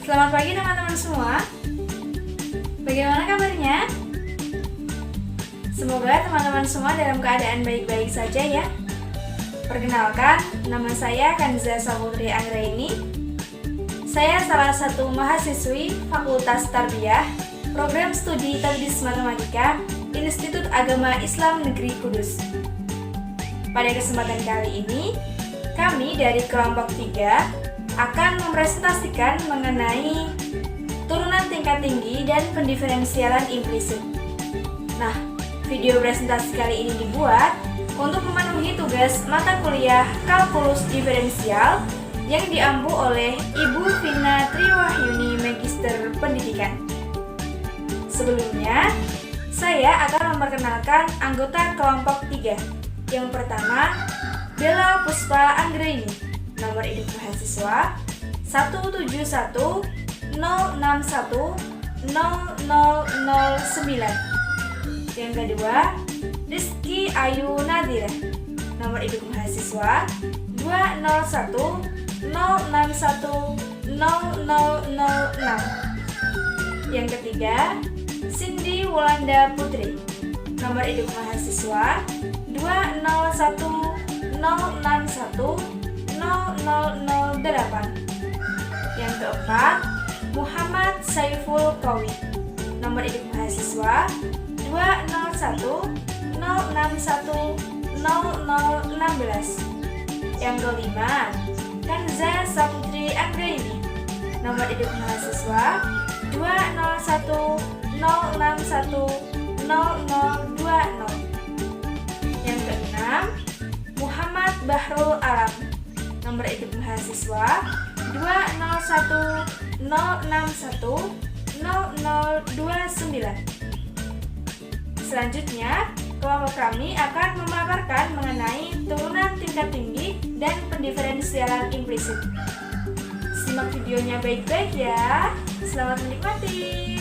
Selamat pagi teman-teman semua. Bagaimana kabarnya? Semoga teman-teman semua dalam keadaan baik-baik saja ya. Perkenalkan, nama saya Kanza Saputri Anggraini. Saya salah satu mahasiswi Fakultas Tarbiyah, Program Studi Tadris Matematika, Institut Agama Islam Negeri Kudus. Pada kesempatan kali ini, kami dari kelompok 3 akan mempresentasikan mengenai turunan tingkat tinggi dan pendiferensialan implisit. Nah, video presentasi kali ini dibuat untuk memenuhi tugas mata kuliah kalkulus diferensial yang diampu oleh Ibu Vina Triwahyuni Magister Pendidikan. Sebelumnya, saya akan memperkenalkan anggota kelompok 3. Yang pertama, Bella Puspa Anggraini, nomor induk mahasiswa 17106100009. Yang kedua, Rizky Ayu Nadira, nomor induk mahasiswa 20106100006. Yang ketiga, Cindy Wulanda Putri, nomor induk mahasiswa 20106100008. Yang keempat, Muhammad Saiful Qawi, nomor induk mahasiswa 20106100016. Yang kelima, Kanza Saputri Anggraini, nomor induk mahasiswa 20106100020. Yang keenam, Muhammad Bahrul Alam, nomor induk mahasiswa 20106100029. Selanjutnya, kelompok kami akan memaparkan mengenai turunan tingkat tinggi dan pendiferensialan implisit. Simak videonya baik-baik ya. Selamat menikmati.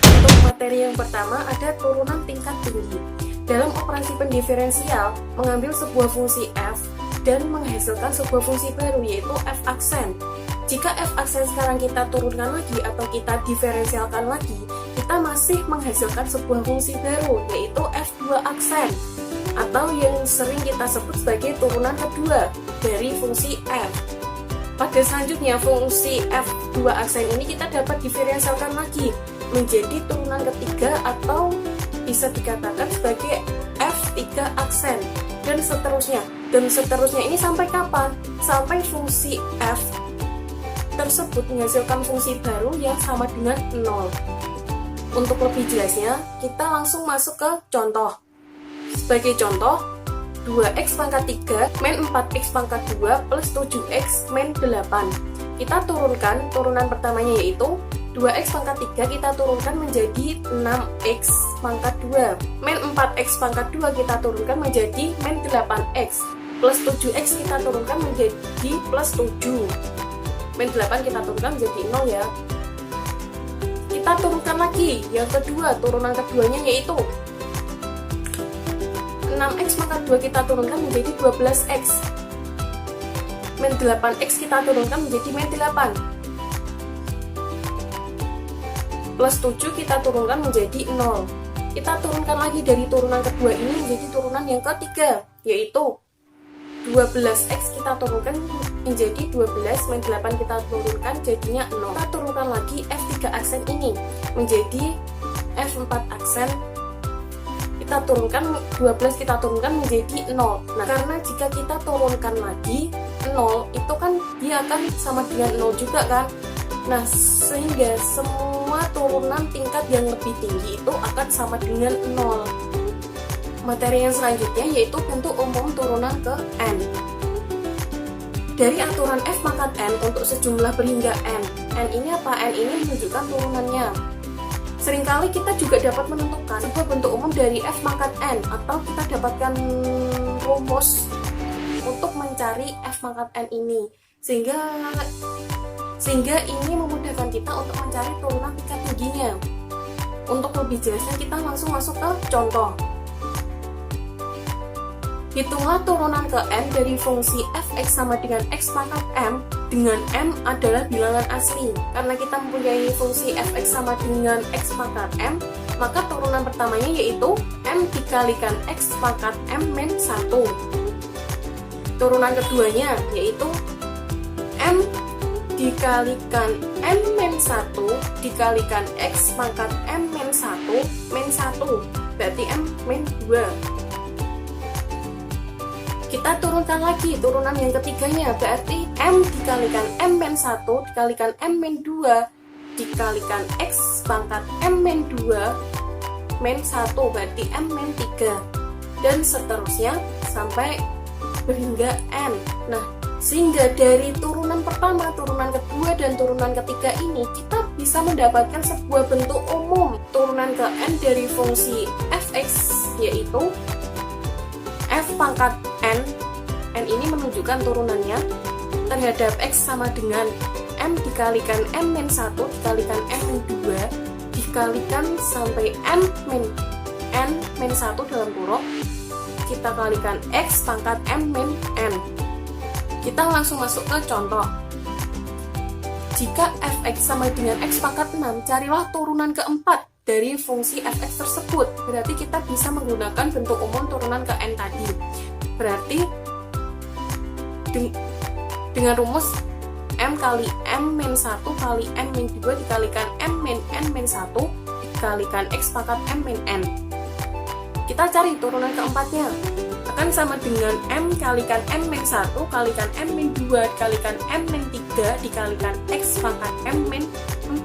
Untuk materi yang pertama ada turunan tingkat tinggi. Dalam operasi pendiferensial, mengambil sebuah fungsi f dan menghasilkan sebuah fungsi baru yaitu f aksen. Jika f aksen sekarang kita turunkan lagi atau kita diferensialkan lagi, kita masih menghasilkan sebuah fungsi baru yaitu f2 aksen, atau yang sering kita sebut sebagai turunan kedua dari fungsi f. Pada selanjutnya, fungsi f2 aksen ini kita dapat diferensialkan lagi menjadi turunan ketiga atau bisa dikatakan sebagai f3 aksen dan seterusnya. Dan seterusnya ini sampai kapan? Sampai fungsi f tersebut menghasilkan fungsi baru yang sama dengan 0. Untuk lebih jelasnya, kita langsung masuk ke contoh. Sebagai contoh, 2x pangkat 3 min 4x pangkat 2 plus 7x min 8. Kita turunkan turunan pertamanya yaitu 2x pangkat 3 kita turunkan menjadi 6x pangkat 2. Min 4x pangkat 2 kita turunkan menjadi min 8x. Plus 7x kita turunkan menjadi plus 7. Min 8 kita turunkan menjadi 0 ya. Kita turunkan lagi yang kedua, turunan keduanya yaitu 6x pangkat 2 kita turunkan menjadi 12x. Min 8x kita turunkan menjadi min 8. Plus 7 kita turunkan menjadi 0. Kita turunkan lagi dari turunan kedua ini menjadi turunan yang ketiga, yaitu 12x kita turunkan menjadi 12, min 8 kita turunkan jadinya 0. Kita turunkan lagi f3 aksen ini menjadi f4 aksen. Kita turunkan 12 kita turunkan menjadi 0. Nah, karena jika kita turunkan lagi 0, itu kan dia akan sama dengan 0 juga kan. Nah, sehingga semua turunan tingkat yang lebih tinggi itu akan sama dengan 0. Materi yang selanjutnya yaitu bentuk umum turunan ke n. Dari aturan f pangkat n untuk sejumlah berhingga n. N ini apa? N ini menunjukkan turunannya. Seringkali kita juga dapat menentukan sebuah bentuk umum dari f pangkat n, atau kita dapatkan rumus untuk mencari f pangkat n ini. Sehingga ini memudahkan kita untuk mencari turunan tingkat tingginya. Untuk lebih jelasnya kita langsung masuk ke contoh. Hitunglah turunan ke n dari fungsi f(x) sama dengan x pangkat m, dengan m adalah bilangan asli. Karena kita mempunyai fungsi f(x) sama dengan x pangkat m, maka turunan pertamanya yaitu m dikalikan x pangkat m min 1. Turunan keduanya yaitu m dikalikan m min 1 dikalikan x pangkat m min 1 min 1, berarti m min 2. Kita turunkan lagi turunan yang ketiganya, berarti m dikalikan m min 1 dikalikan m min 2 dikalikan x pangkat m min 2 min 1, berarti m min 3, dan seterusnya sampai berhingga n. Nah, sehingga dari turunan pertama, turunan kedua, dan turunan ketiga ini kita bisa mendapatkan sebuah bentuk umum turunan ke n dari fungsi f(x), yaitu f pangkat n ini menunjukkan turunannya terhadap x sama dengan m dikalikan m min 1 dikalikan m min 2 dikalikan sampai m min n min 1 dalam kurung, kita kalikan x pangkat m min n. Kita langsung masuk ke contoh. Jika f(x) sama dengan x pangkat 6, carilah turunan keempat dari fungsi f(x) tersebut. Berarti kita bisa menggunakan bentuk umum turunan ke n tadi. Berarti dengan rumus m kali m min 1 kali m min 2 dikalikan m min n min 1 dikalikan x pangkat m min n. Kita cari turunan keempatnya. Akan sama dengan m kalikan m min 1 kalikan m min 2 dikalikan m min 3 dikalikan x pangkat m min 4.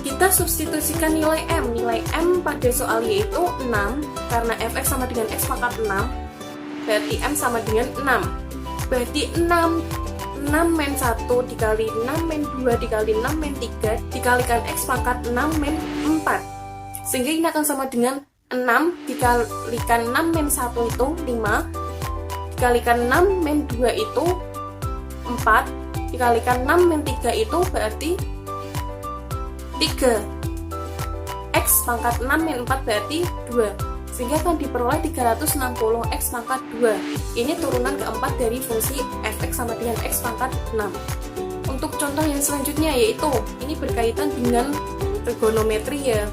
Kita substitusikan nilai m. Nilai m pada soal yaitu 6, karena f(x) sama dengan x pangkat 6, berarti m sama dengan 6. Berarti 6 min 1 dikali 6 min 2 dikali 6 min 3 dikalikan x pangkat 6 min 4. Sehingga ini akan sama dengan 6 dikalikan 6 min 1 itu 5, dikalikan 6 min 2 itu 4, dikalikan 6 min 3 itu berarti 3. X pangkat 6 min 4 berarti 2. Sehingga akan diperoleh 360 X pangkat 2. Ini turunan keempat dari fungsi f(x) sama dengan X pangkat 6. Untuk contoh yang selanjutnya yaitu, ini berkaitan dengan trigonometri ya.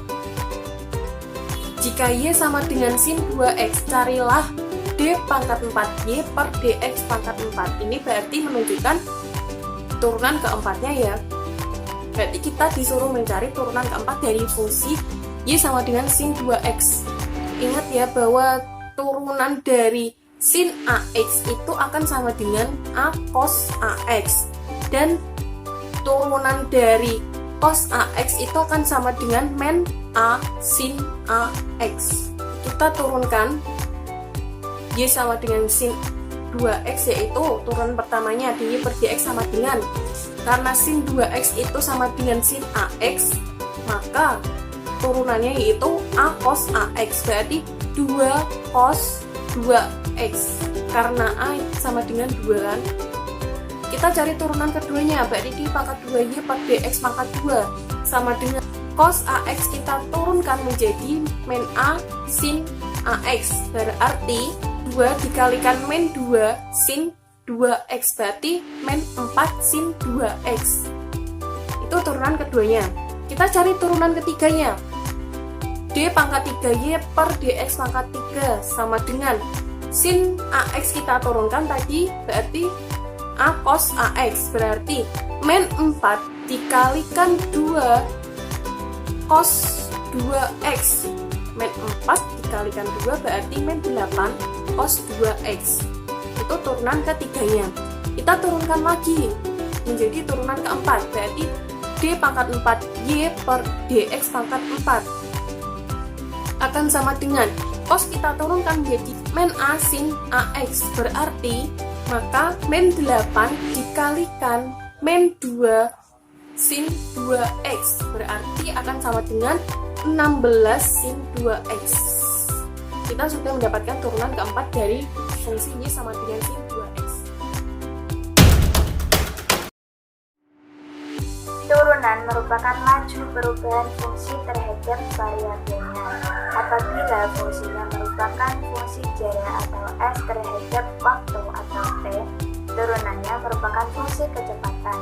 Jika y sama dengan sin 2x, carilah d pangkat 4y per dx pangkat 4. Ini berarti menunjukkan turunan keempatnya ya. Berarti kita disuruh mencari turunan keempat dari fungsi y sama dengan sin 2x. Ingat ya bahwa turunan dari sin ax itu akan sama dengan a cos ax, dan turunan dari cos ax itu akan sama dengan men a sin ax. Kita turunkan y sama dengan sin 2x, yaitu turunan pertamanya dy per dx sama dengan, karena sin 2x itu sama dengan sin ax, maka turunannya yaitu a cos ax, berarti 2 cos 2x, karena a sama dengan 2 kan. Kita cari turunan keduanya, berarti d pangkat 2y per dx pangkat 2 sama dengan cos ax, kita turunkan menjadi men a sin ax, berarti 2 dikalikan men 2 sin 2x, berarti men 4 sin 2x. Itu turunan keduanya. Kita cari turunan ketiganya. D pangkat 3y per dx pangkat 3 sama dengan sin ax, kita turunkan tadi, berarti a cos ax, berarti men 4 dikalikan 2 cos 2x, men 4 dikalikan 2 berarti men 8 cos 2x. Itu turunan ketiganya. Kita turunkan lagi menjadi turunan keempat, berarti d pangkat 4y per dx pangkat 4 akan sama dengan cos, kita turunkan menjadi men a sin ax, berarti maka men 8 dikalikan men 2 sin 2x, berarti akan sama dengan 16 sin 2x. Kita sudah mendapatkan turunan keempat dari fungsi y sama dengan sin 2x. Turunan merupakan laju perubahan fungsi terhadap variabelnya. Apabila fungsinya merupakan fungsi jarak atau S terhadap waktu atau T, turunannya merupakan fungsi kecepatan.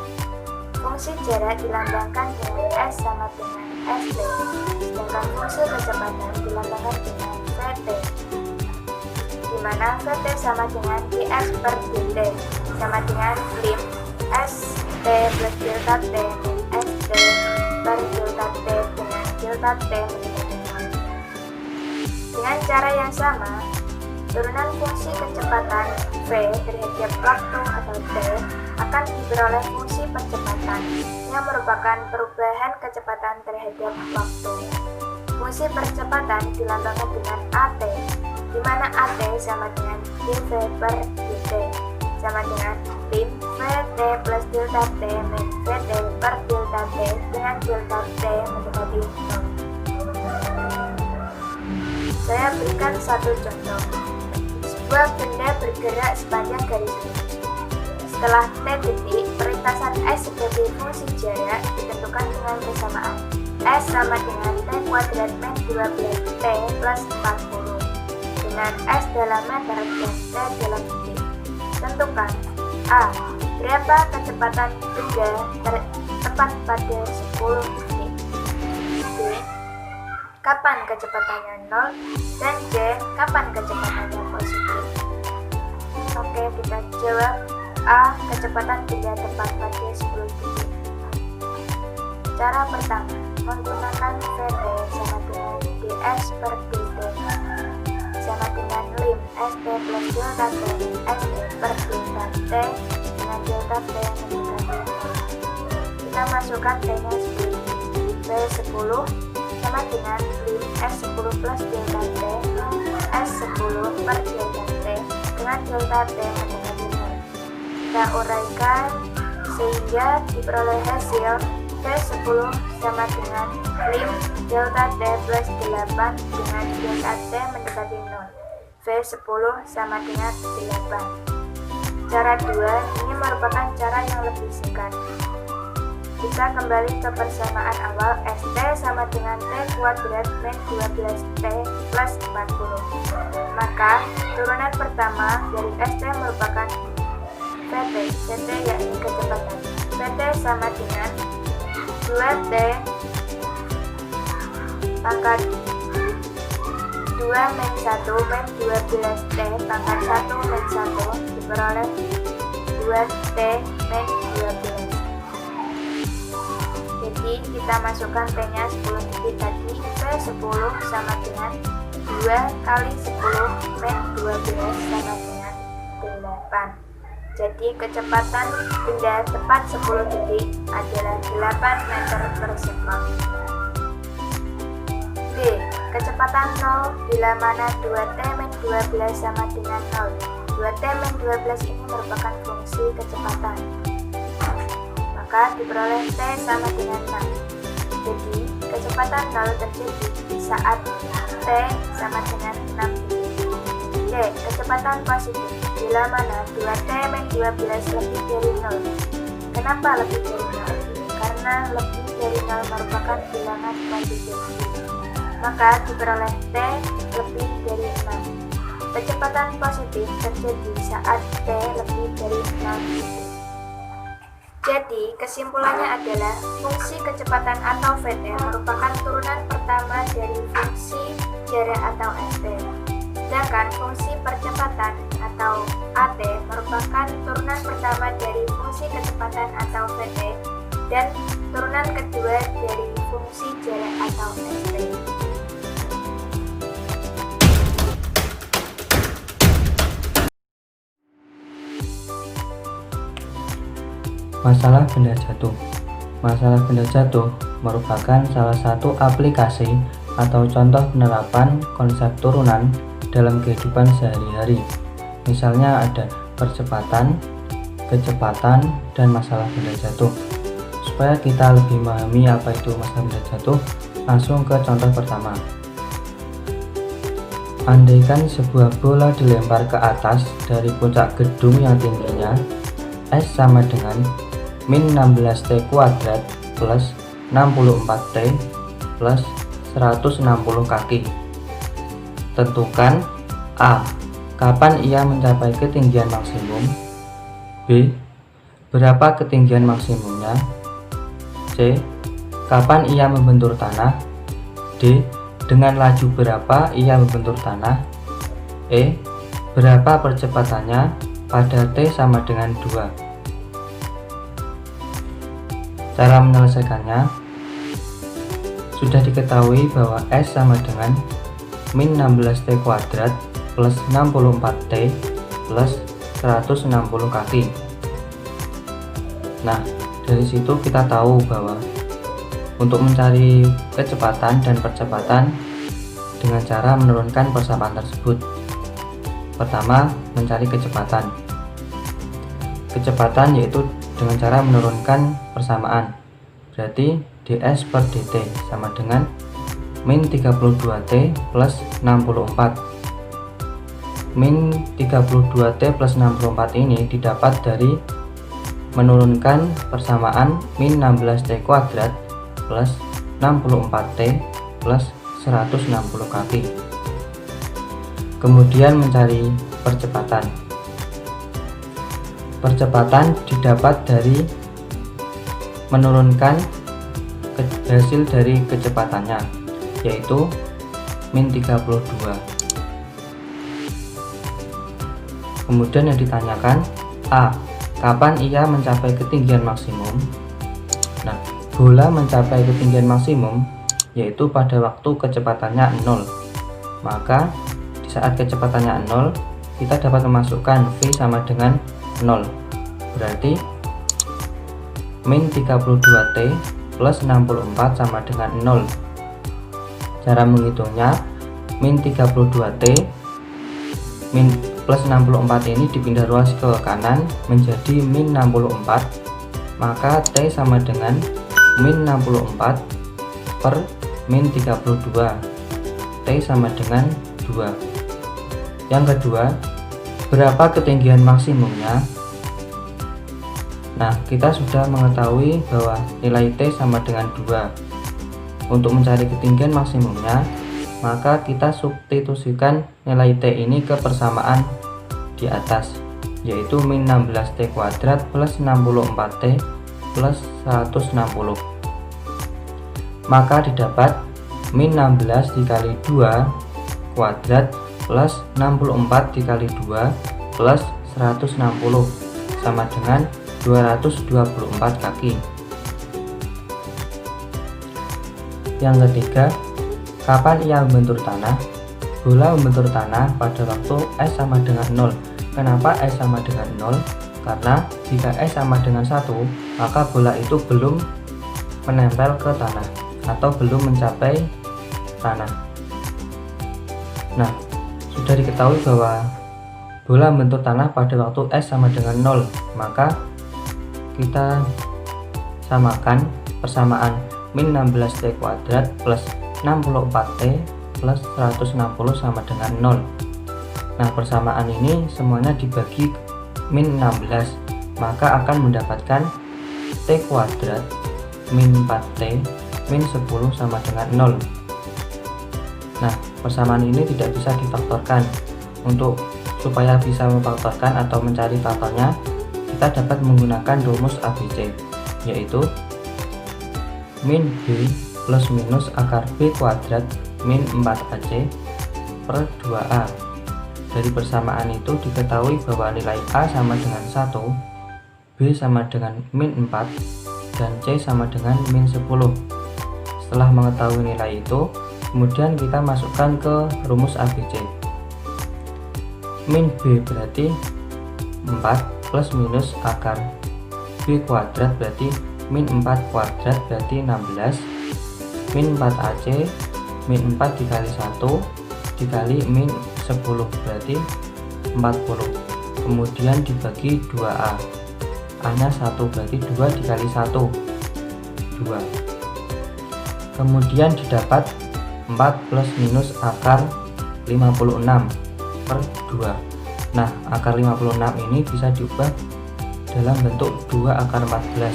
Fungsi jarak dilambangkan dengan S sama dengan St, sedangkan fungsi kecepatan dilambangkan dengan Vt, di mana Vt sama dengan dx per dt sama dengan lim St plus delta T min St per delta T dengan delta T mendekati 0. Dengan cara yang sama, turunan fungsi kecepatan V terhadap waktu atau T akan diperoleh fungsi percepatan yang merupakan perubahan kecepatan terhadap waktu. Fungsi percepatan dilambangkan dengan AT, di mana AT sama dengan dv per dt sama dengan lim Vt plus delta T min Vt per delta T dengan delta T mendekati 0. Saya berikan satu contoh. Sebuah benda bergerak sepanjang garis lurus. Setelah T detik, perlintasan S sebagai fungsi jarak ditentukan dengan persamaan S sama dengan T kuadrat min 12T plus 40 dengan S dalam meter dan T dalam detik. Tentukan A. Berapa kecepatan benda tepat pada 10 detik. B. Kapan kecepatannya 0 dan C. Kapan kecepatannya positif. Oke, kita jawab A. Kecepatan benda tepat pada 10 detik. Cara pertama, menggunakan Vt sama dengan dx per dt sama dengan lim St plus delta T min St per delta T dengan delta T mendekati 0. Kita masukkan T-nya 10. V10 sama dengan lim S10 plus delta T S10 per delta T dengan delta T mendekati 0. Kita uraikan sehingga diperoleh hasil V10 sama dengan lim delta T plus 8 dengan delta T mendekati 0. V10 sama dengan 8. Cara 2 ini merupakan cara yang lebih singkat. Kita kembali ke persamaan awal St sama dengan T kuadrat min 12T plus 40. Maka turunan pertama dari St merupakan Vt. Vt yakni kecepatan. Vt sama dengan 2T pangkat 2 min 1 min 12T pangkat 1 min 1 diperoleh 2T min 12. Jadi kita masukkan T-nya 10 detik tadi. V10 sama dengan 2 kali 10 min 12 sama dengan 8. Jadi kecepatan benda tepat 10 detik adalah 8 meter per sekon. B. Kecepatan 0 bila mana 2T min 12 sama dengan 0. 2T min 12 ini merupakan fungsi kecepatan. Maka diperoleh T sama dengan 6. Jadi kecepatan 0 terjadi saat T sama dengan 6 detik. C. Kecepatan positif bila mana 2T min 12 lebih dari 0. Kenapa lebih dari 0? Karena lebih dari 0 merupakan bilangan positif. Maka diperoleh T lebih dari 6. Kecepatan positif terjadi saat T lebih dari 0 detik. Jadi, kesimpulannya adalah fungsi kecepatan atau Vt merupakan turunan pertama dari fungsi jarak atau St. Sedangkan fungsi percepatan atau At merupakan turunan pertama dari fungsi kecepatan atau Vt dan turunan kedua dari fungsi jarak atau St. Masalah benda jatuh. Masalah benda jatuh merupakan salah satu aplikasi atau contoh penerapan konsep turunan dalam kehidupan sehari-hari. Misalnya ada percepatan, kecepatan, dan masalah benda jatuh. Supaya kita lebih memahami apa itu masalah benda jatuh, langsung ke contoh pertama. Andaikan sebuah bola dilempar ke atas dari puncak gedung yang tingginya S sama dengan min 16T kuadrat plus 64T plus 160 kaki. Tentukan A. Kapan ia mencapai ketinggian maksimum? B. Berapa ketinggian maksimumnya? C. Kapan ia membentur tanah? D. Dengan laju berapa ia membentur tanah? E. Berapa percepatannya pada T sama dengan 2? Cara menyelesaikannya, sudah diketahui bahwa S sama dengan min 16T kuadrat plus 64T plus 160 kaki. Nah, dari situ kita tahu bahwa untuk mencari kecepatan dan percepatan dengan cara menurunkan persamaan tersebut. Pertama, mencari kecepatan. Kecepatan yaitu dengan cara menurunkan persamaan. Berarti ds per dt sama dengan min 32T plus 64. Min 32T plus 64 ini didapat dari menurunkan persamaan min 16T kuadrat plus 64T plus 160 kaki. Kemudian mencari percepatan. Percepatan didapat dari menurunkan hasil dari kecepatannya, yaitu min 32. Kemudian yang ditanyakan, A. Kapan ia mencapai ketinggian maksimum? Nah, bola mencapai ketinggian maksimum yaitu pada waktu kecepatannya 0. Maka di saat kecepatannya 0, kita dapat memasukkan V sama dengan 0. Berarti min 32T plus 64 sama dengan 0. Cara menghitungnya, min 32T min plus 64 ini dipindah ruas ke kanan menjadi min 64, maka T sama dengan min 64 per min 32. T sama dengan 2. Yang kedua, berapa ketinggian maksimumnya? Nah, kita sudah mengetahui bahwa nilai T sama dengan 2. Untuk mencari ketinggian maksimumnya, maka kita substitusikan nilai T ini ke persamaan di atas, yaitu min 16T kuadrat plus 64T plus 160. Maka didapat min 16 dikali 2 kuadrat plus 64 dikali 2 plus 160 sama dengan 224 kaki. Yang ketiga, kapan ia membentur tanah? Bola membentur tanah pada waktu S sama dengan 0. Kenapa S sama dengan 0? Karena jika S sama dengan 1, maka bola itu belum menempel ke tanah atau belum mencapai tanah. Nah, sudah diketahui bahwa bola membentur tanah pada waktu S sama dengan 0, maka kita samakan persamaan min 16T kuadrat plus 64T plus 160 sama dengan 0. Nah, persamaan ini semuanya dibagi min 16, maka akan mendapatkan T kuadrat min 4T min 10 sama dengan 0. Nah, persamaan ini tidak bisa difaktorkan. Supaya bisa memfaktorkan atau mencari faktornya, kita dapat menggunakan rumus ABC, yaitu min B plus minus akar B kuadrat min 4AC per 2A. Dari persamaan itu diketahui bahwa nilai A sama dengan 1, B sama dengan min 4, dan C sama dengan min 10. Setelah mengetahui nilai itu, kemudian kita masukkan ke rumus ABC. Min B berarti 4 plus minus akar B kuadrat berarti min 4 kuadrat berarti 16, min 4AC min 4 dikali 1 dikali min 10 berarti 40, kemudian dibagi 2A, A nya 1 berarti 2 dikali 1 2, kemudian didapat 4 plus minus akar 56 per 2. Nah, akar 56 ini bisa diubah dalam bentuk 2 akar 14,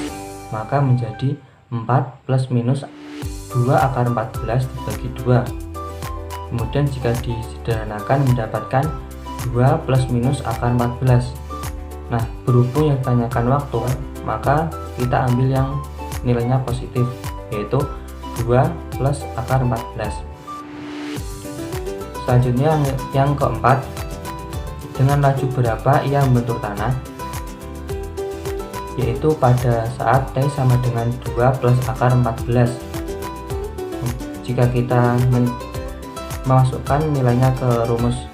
maka menjadi 4 plus minus 2 akar 14 dibagi 2. Kemudian jika disederhanakan mendapatkan 2 plus minus akar 14. Nah, berhubung yang ditanyakan waktu, maka kita ambil yang nilainya positif, yaitu 2 plus akar 14. Selanjutnya yang keempat, dengan laju berapa ia membentur tanah, yaitu pada saat T sama dengan 2 plus akar 14. Jika kita memasukkan nilainya ke rumus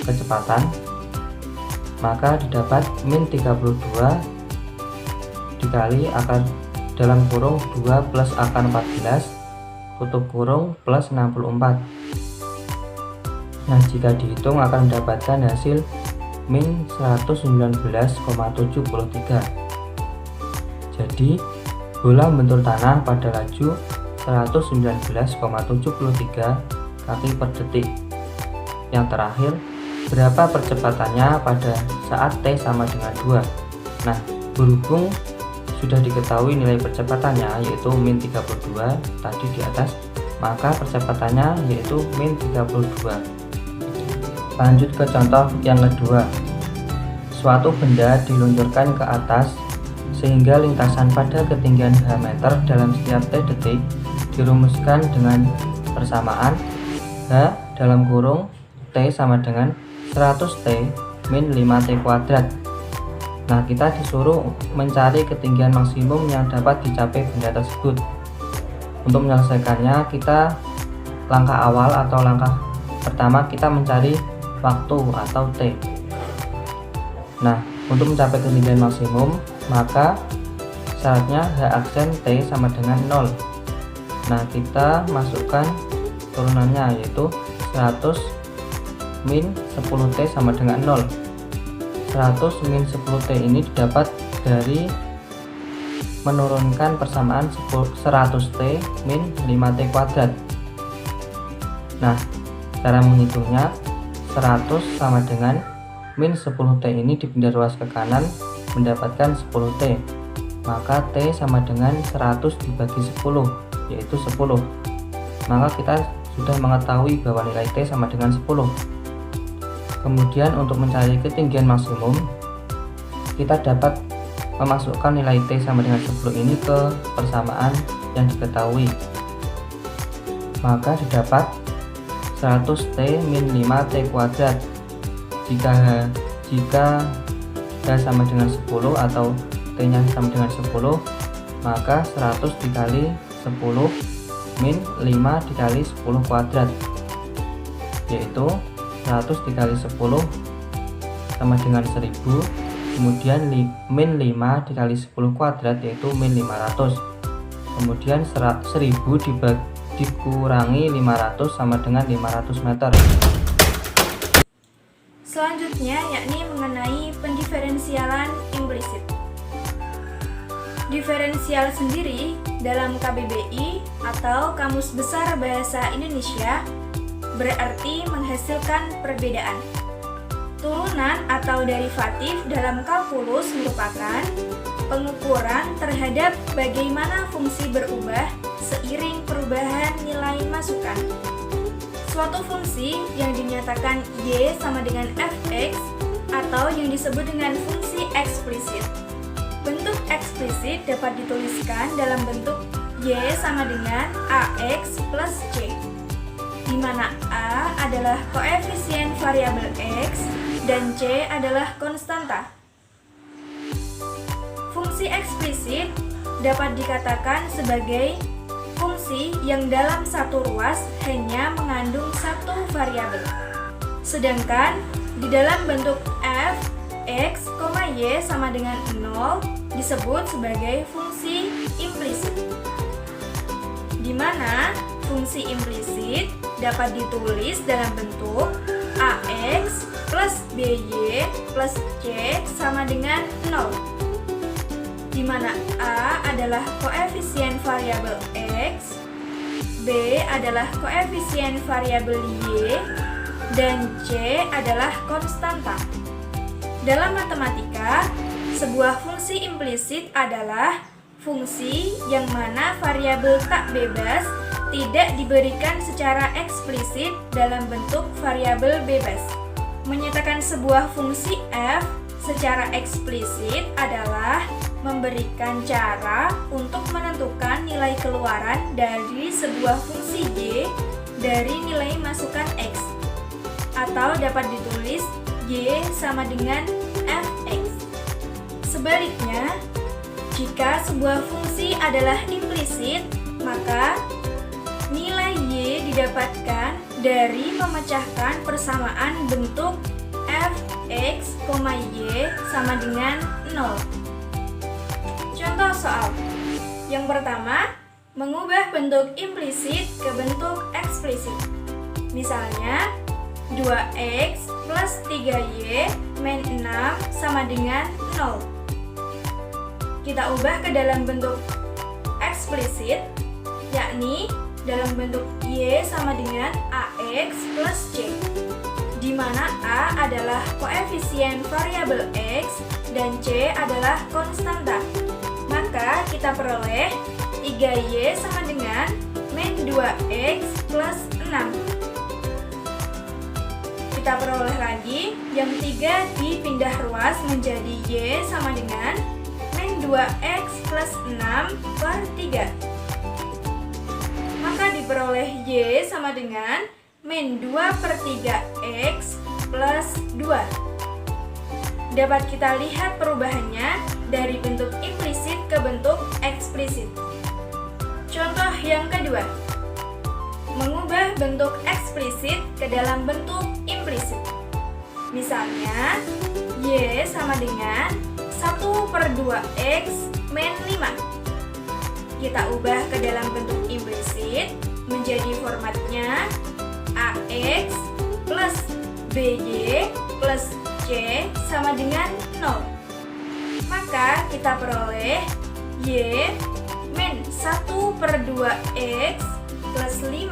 kecepatan, maka didapat min 32 dikali akar dalam kurung 2 plus akar 14 tutup kurung plus 64. Nah, jika dihitung akan mendapatkan hasil min 119,73. Jadi bola membentur tanah pada laju 119,73 kaki per detik. Yang terakhir, berapa percepatannya pada saat T sama dengan 2. Nah, berhubung sudah diketahui nilai percepatannya yaitu min 32 tadi di atas, maka percepatannya yaitu min 32. Lanjut ke contoh yang kedua. Suatu benda diluncurkan ke atas sehingga lintasan pada ketinggian h meter dalam setiap T detik dirumuskan dengan persamaan h dalam kurung T sama dengan 100T min 5T kuadrat. Nah, kita disuruh mencari ketinggian maksimum yang dapat dicapai benda tersebut. Untuk menyelesaikannya, kita langkah awal atau langkah pertama kita mencari waktu atau T. Nah, untuk mencapai ketinggian maksimum, maka syaratnya H aksen T sama dengan 0. Nah, kita masukkan turunannya yaitu 100 min 10T sama dengan 0. 100 min 10T ini didapat dari menurunkan persamaan 100T min 5T kuadrat. Nah, cara menghitungnya 100 sama dengan min 10T ini dipindah ruas ke kanan mendapatkan 10T. Maka T sama dengan 100 dibagi 10 yaitu 10. Maka kita sudah mengetahui bahwa nilai T sama dengan 10. Kemudian untuk mencari ketinggian maksimum, kita dapat memasukkan nilai T sama dengan 10 ini ke persamaan yang diketahui. Maka didapat 100T min 5T kuadrat. Jika H sama dengan 10 atau T nya sama dengan 10, maka 100 dikali 10 min 5 dikali 10 kuadrat, yaitu 100 dikali 10 sama dengan 1000, kemudian min 5 dikali 10 kuadrat yaitu min 500, kemudian 1000 dikurangi 500 sama dengan 500 meter. Selanjutnya yakni mengenai pendiferensialan implisit. Diferensial sendiri dalam KBBI atau Kamus Besar Bahasa Indonesia berarti menghasilkan perbedaan. Turunan atau derivatif dalam kalkulus merupakan pengukuran terhadap bagaimana fungsi berubah seiring perubahan nilai masukan. Suatu fungsi yang dinyatakan Y sama dengan fx atau yang disebut dengan fungsi eksplisit. Bentuk eksplisit dapat dituliskan dalam bentuk Y sama dengan AX plus C, di mana A adalah koefisien variabel X dan C adalah konstanta. Fungsi eksplisit dapat dikatakan sebagai fungsi yang dalam satu ruas hanya mengandung satu variabel. Sedangkan di dalam bentuk f, x, y sama dengan 0 disebut sebagai fungsi implisit. Di mana fungsi implisit dapat ditulis dalam bentuk ax plus by plus c sama dengan 0. Di mana A adalah koefisien variabel X, B adalah koefisien variabel Y, dan C adalah konstanta. Dalam matematika, sebuah fungsi implisit adalah fungsi yang mana variabel tak bebas tidak diberikan secara eksplisit dalam bentuk variabel bebas. Menyatakan sebuah fungsi f secara eksplisit adalah memberikan cara untuk menentukan nilai keluaran dari sebuah fungsi y dari nilai masukan x, atau dapat ditulis y sama dengan fx. Sebaliknya, jika sebuah fungsi adalah implisit, maka nilai y didapatkan dari memecahkan persamaan bentuk fx, y sama dengan 0. Contoh soal. Yang pertama, mengubah bentuk implisit ke bentuk eksplisit. Misalnya, 2x plus 3y min 6 sama dengan 0. Kita ubah ke dalam bentuk eksplisit, yakni dalam bentuk y sama dengan ax plus c, di mana a adalah koefisien variabel x dan c adalah konstanta. Maka kita peroleh 3y sama dengan min 2x plus 6. Kita peroleh lagi yang 3 dipindah ruas menjadi y sama dengan min 2x plus 6 per 3. Maka diperoleh y sama dengan min 2 per 3x plus 2. Dapat kita lihat perubahannya dari bentuk implisit ke bentuk eksplisit. Contoh yang kedua, mengubah bentuk eksplisit ke dalam bentuk implisit. Misalnya, y sama dengan 1 per 2x min 5. Kita ubah ke dalam bentuk implisit menjadi formatnya ax plus by plus c sama dengan 0. Maka kita peroleh y min 1 per 2x plus 5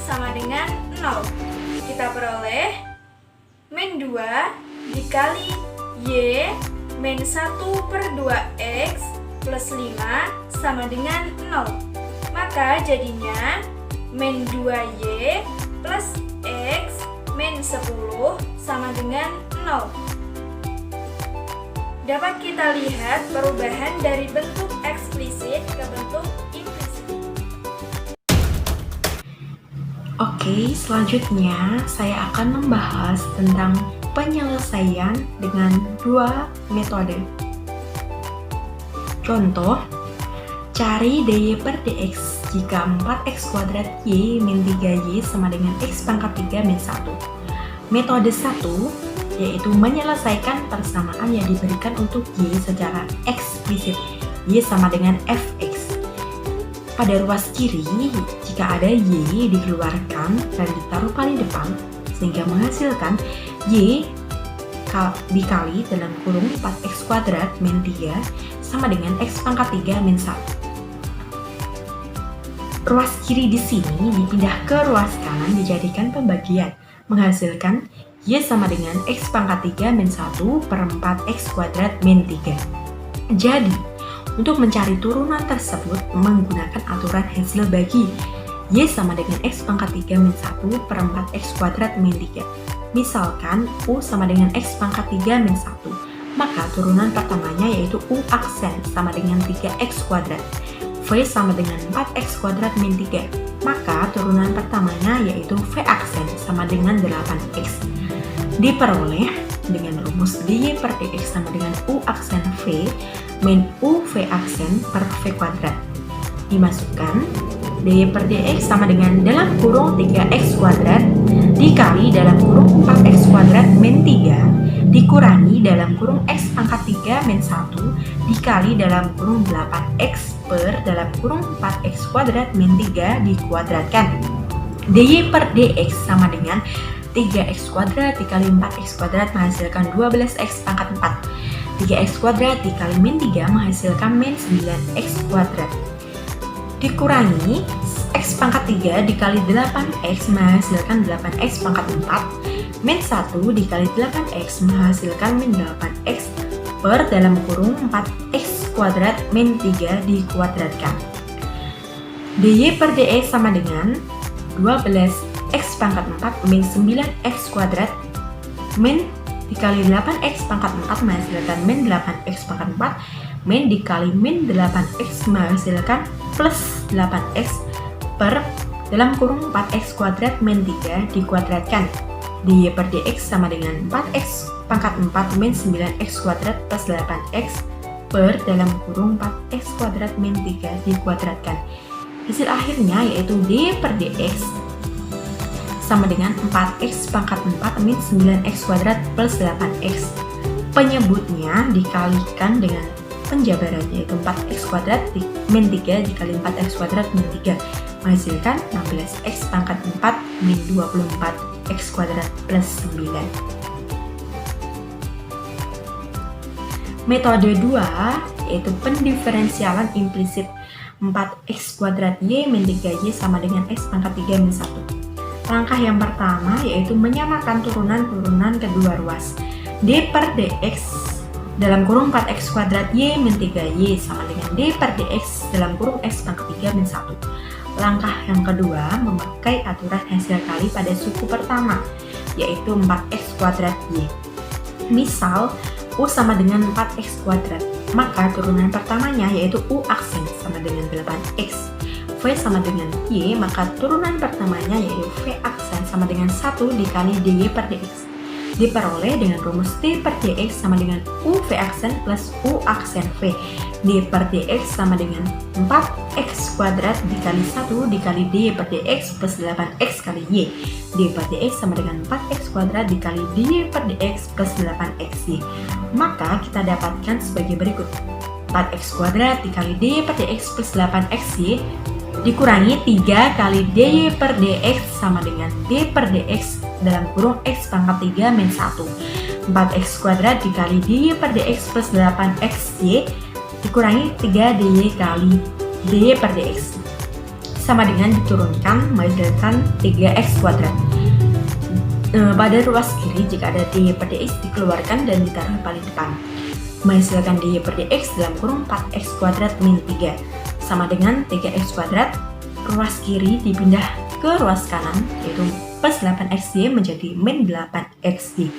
sama dengan 0. Kita peroleh min 2 dikali y min 1 per 2x plus 5 sama dengan 0. Maka jadinya min 2y plus x min 10 sama dengan 0. Dapat kita lihat perubahan dari bentuk eksplisit ke bentuk implisit. Oke, selanjutnya saya akan membahas tentang penyelesaian dengan dua metode. Contoh, cari dy per dx jika 4x kuadrat y min 3y sama dengan x pangkat 3 min 1. Metode 1 yaitu menyelesaikan persamaan yang diberikan untuk y secara eksplisit, y sama dengan fx. Pada ruas kiri, jika ada y dikeluarkan dan ditaruh paling depan, sehingga menghasilkan y dikali dalam kurung 4x kuadrat min 3 sama dengan x pangkat 3 min 1. Ruas kiri di sini dipindah ke ruas kanan dijadikan pembagian, menghasilkan y sama dengan x pangkat 3 min 1 per 4x kuadrat min 3. Jadi, untuk mencari turunan tersebut menggunakan aturan hasil bagi, y sama dengan x pangkat 3 min 1 per 4x kuadrat min 3. Misalkan u sama dengan x pangkat 3 min 1, maka turunan pertamanya yaitu u aksen sama dengan 3x kuadrat. V sama dengan 4x kuadrat min 3, maka turunan pertamanya yaitu V aksen sama dengan 8x. Diperoleh dengan rumus dy per dx sama dengan u aksen V min u V aksen per V kuadrat. Dimasukkan, dy per dx sama dengan dalam kurung 3x kuadrat dikali dalam kurung 4x kuadrat min 3 dikurangi dalam kurung x pangkat 3 min 1 dikali dalam kurung 8x per dalam kurung 4x kuadrat min 3 dikuadratkan. dy per dx sama dengan 3x kuadrat dikali 4x kuadrat menghasilkan 12x pangkat 4. 3x kuadrat dikali min 3 menghasilkan min 9x kuadrat. Dikurangi x pangkat 3 dikali 8x menghasilkan 8x pangkat 4 min 1 dikali 8x menghasilkan min 8x per dalam kurung 4x kuadrat min 3 dikuadratkan. dy per dx sama dengan 12x pangkat 4 min 9x kuadrat min dikali 8x pangkat 4 menghasilkan min 8x pangkat 4 min dikali min 8x menghasilkan plus 8x per dalam kurung 4x kuadrat min 3 dikuadratkan. dy per dx sama dengan 4x pangkat 4 min 9x kuadrat plus 8x per dalam kurung 4x kuadrat min 3 dikuadratkan. Hasil akhirnya yaitu dy per dx sama dengan 4x pangkat 4 min 9x kuadrat plus 8x. Penyebutnya dikalikan dengan penjabarannya yaitu 4x kuadrat min 3 dikali 4x kuadrat min 3 menghasilkan 16x pangkat 4 min 24x kuadrat plus 9. Metode 2 yaitu pendiferensialan implisit 4x kuadrat y min 3y sama dengan x pangkat 3 min 1. Langkah yang pertama yaitu menyamakan turunan-turunan kedua ruas. d per dx dalam kurung 4x kuadrat y min 3y sama dengan d per dx dalam kurung x pangkat 3 min 1. Langkah yang kedua memakai aturan hasil kali pada suku pertama yaitu 4x kuadrat y. Misal U sama dengan 4x kuadrat, maka turunan pertamanya yaitu U aksen sama dengan 8x. V sama dengan Y, maka turunan pertamanya yaitu V aksen sama dengan 1 dikali dy per dx. Diperoleh dengan rumus d per dx sama dengan U V aksen plus U aksen V. d per dx sama dengan 4x kuadrat dikali 1 dikali dy per dx plus 8x kali y. d per dx sama dengan 4x kuadrat dikali dy per dx plus 8xy. Maka kita dapatkan sebagai berikut. 4x kuadrat dikali dy per dx plus 8xy dikurangi 3 kali dy per dx sama dengan d per dx dalam kurung x pangkat 3 min 1. 4x kuadrat dikali dy per dx plus 8xy dikurangi 3 dy kali dy per dx sama dengan diturunkan menghasilkan 3x kuadrat. Pada ruas kiri jika ada dy per dx dikeluarkan dan ditaruh paling depan menghasilkan dy per dx dalam kurung 4x kuadrat min 3 sama dengan 3x kuadrat. Ruas kiri dipindah ke ruas kanan yaitu plus 8xy menjadi min 8xy.